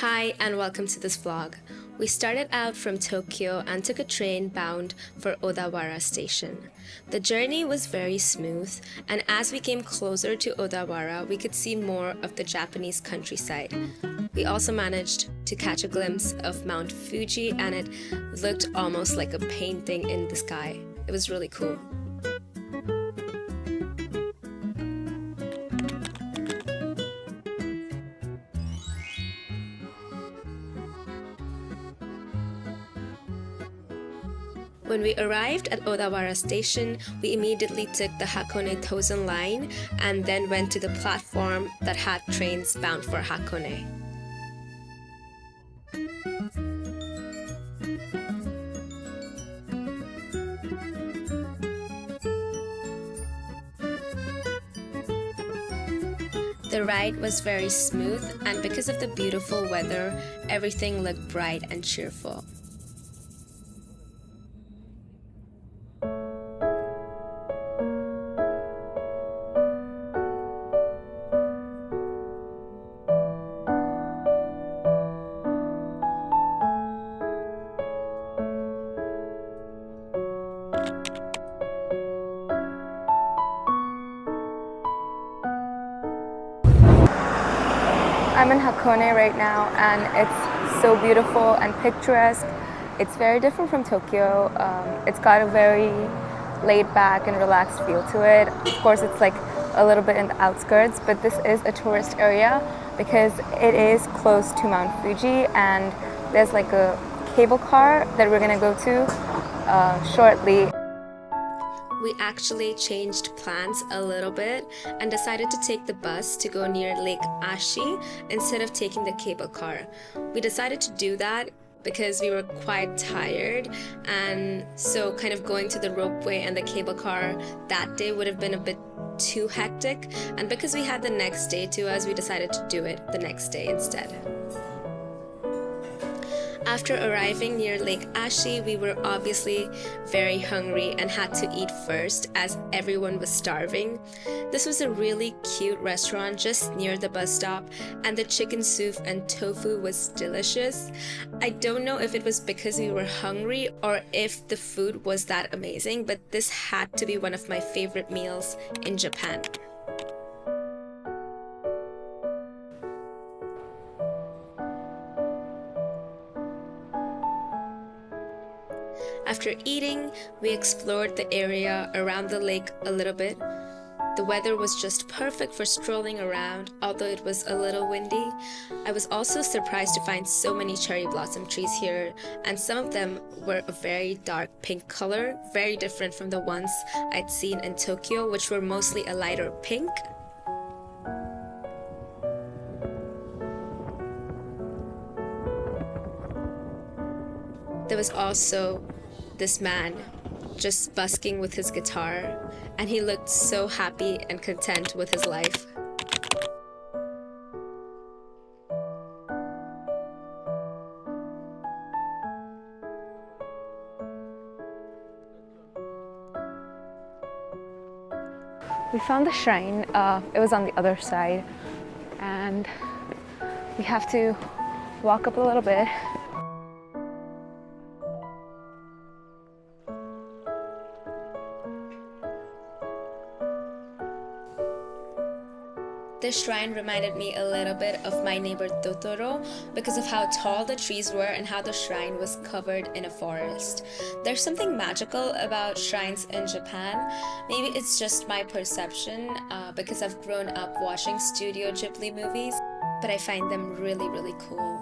Hi and welcome to this vlog. We started out from Tokyo and took a train bound for Odawara station. The journey was very smooth, and as we came closer to Odawara, we could see more of the Japanese countryside. We also managed to catch a glimpse of Mount Fuji, and it looked almost like a painting in the sky. It was really cool. When we arrived at Odawara station, we immediately took the Hakone Tozen line and then went to the platform that had trains bound for Hakone. The ride was very smooth, and because of the beautiful weather, everything looked bright and cheerful. I'm in Hakone right now, and it's so beautiful and picturesque. It's very different from Tokyo. It's got a very laid back and relaxed feel to it. Of course, it's like a little bit in the outskirts, but this is a tourist area because it is close to Mount Fuji, and there's like a cable car that we're gonna go to shortly. We actually changed plans a little bit and decided to take the bus to go near Lake Ashi instead of taking the cable car. We decided to do that because we were quite tired, and so kind of going to the ropeway and the cable car that day would have been a bit too hectic, and because we had the next day to us, we decided to do it the next day instead. After arriving near Lake Ashi, we were obviously very hungry and had to eat first as everyone was starving. This was a really cute restaurant just near the bus stop, and the chicken soup and tofu was delicious. I don't know if it was because we were hungry or if the food was that amazing, but this had to be one of my favorite meals in Japan. After eating, we explored the area around the lake a little bit. The weather was just perfect for strolling around, although it was a little windy. I was also surprised to find so many cherry blossom trees here, and some of them were a very dark pink color, very different from the ones I'd seen in Tokyo, which were mostly a lighter pink. There was also this man just busking with his guitar, and he looked so happy and content with his life. We found the shrine. It was on the other side, and we have to walk up a little bit. This shrine reminded me a little bit of my neighbor Totoro because of how tall the trees were and how the shrine was covered in a forest. There's something magical about shrines in Japan. Maybe it's just my perception because I've grown up watching Studio Ghibli movies, but I find them really, really cool.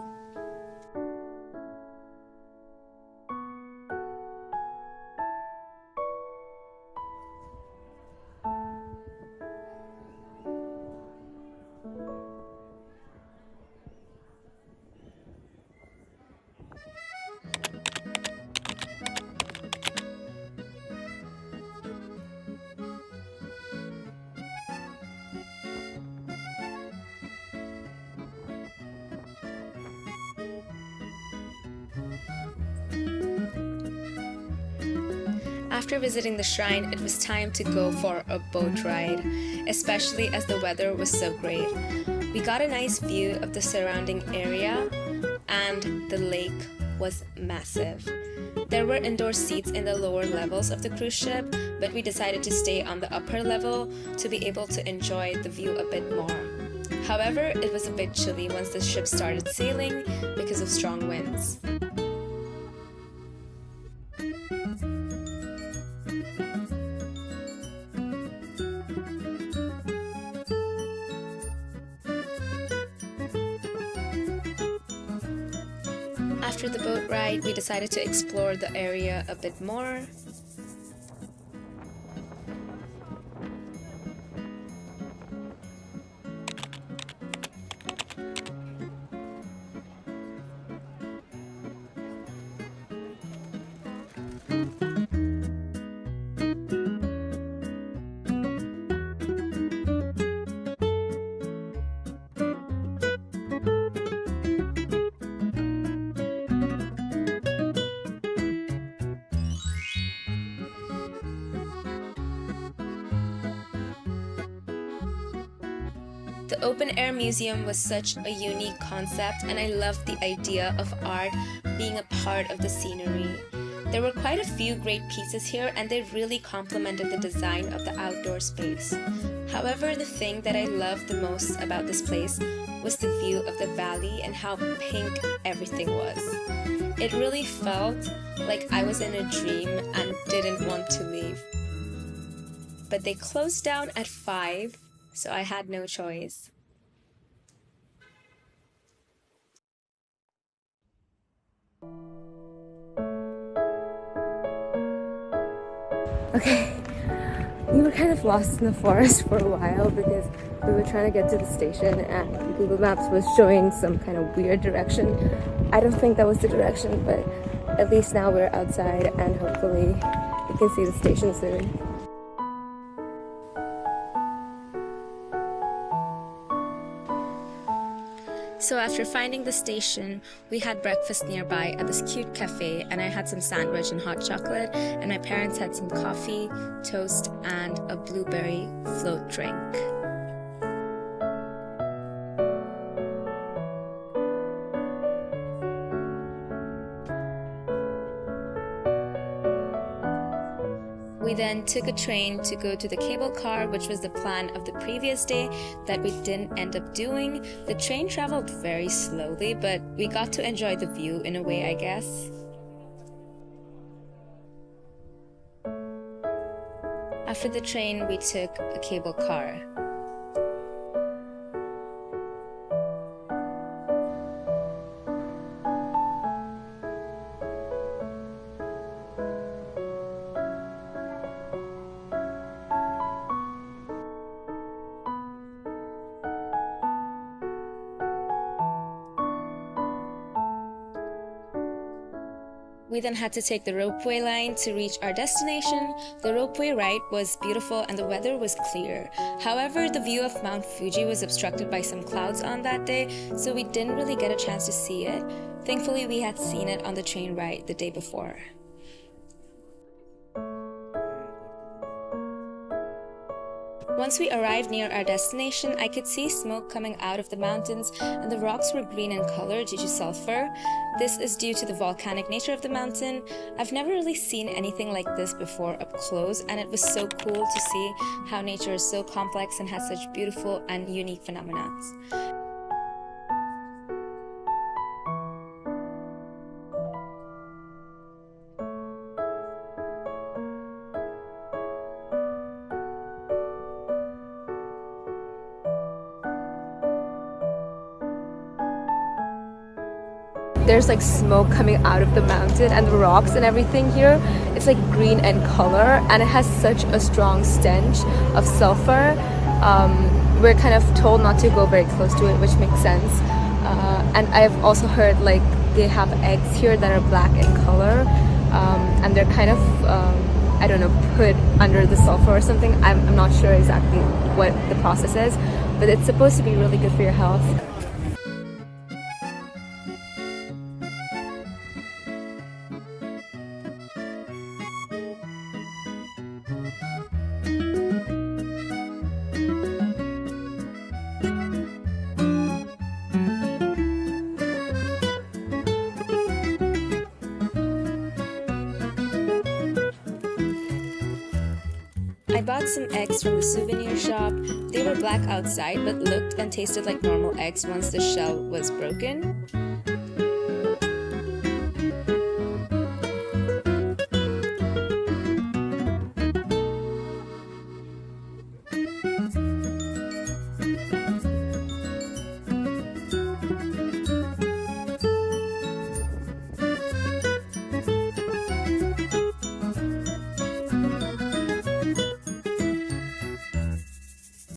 After visiting the shrine, it was time to go for a boat ride, especially as the weather was so great. We got a nice view of the surrounding area. and the lake was massive. There were indoor seats in the lower levels of the cruise ship, but we decided to stay on the upper level to be able to enjoy the view a bit more. However, it was a bit chilly once the ship started sailing because of strong winds. After the boat ride, we decided to explore the area a bit more. The open air museum was such a unique concept, and I loved the idea of art being a part of the scenery. There were quite a few great pieces here, and they really complemented the design of the outdoor space. However, the thing that I loved the most about this place was the view of the valley and how pink everything was. It really felt like I was in a dream and didn't want to leave. But they closed down at 5, so I had no choice. Okay, we were kind of lost in the forest for a while because we were trying to get to the station and Google Maps was showing some kind of weird direction. I don't think that was the direction, but at least now we're outside and hopefully we can see the station soon. So after finding the station, we had breakfast nearby at this cute cafe, and I had some sandwich and hot chocolate, and my parents had some coffee, toast, and a blueberry float drink. We then took a train to go to the cable car, which was the plan of the previous day that we didn't end up doing. The train traveled very slowly, but we got to enjoy the view in a way, I guess. After the train, we took a cable car. We then had to take the ropeway line to reach our destination. The ropeway ride was beautiful and the weather was clear. However, the view of Mount Fuji was obstructed by some clouds on that day, so we didn't really get a chance to see it. Thankfully, we had seen it on the train ride the day before. Once we arrived near our destination, I could see smoke coming out of the mountains, and the rocks were green in color due to sulfur. This is due to the volcanic nature of the mountain. I've never really seen anything like this before up close, and it was so cool to see how nature is so complex and has such beautiful and unique phenomena. There's like smoke coming out of the mountain and the rocks and everything here. It's like green in color and it has such a strong stench of sulfur. We're kind of told not to go very close to it, which makes sense. And I've also heard like they have eggs here that are black in color, and they're kind of I don't know, put under the sulfur or something. I'm not sure exactly what the process is, but it's supposed to be really good for your health. I bought some eggs from the souvenir shop. They were black outside but looked and tasted like normal eggs once the shell was broken.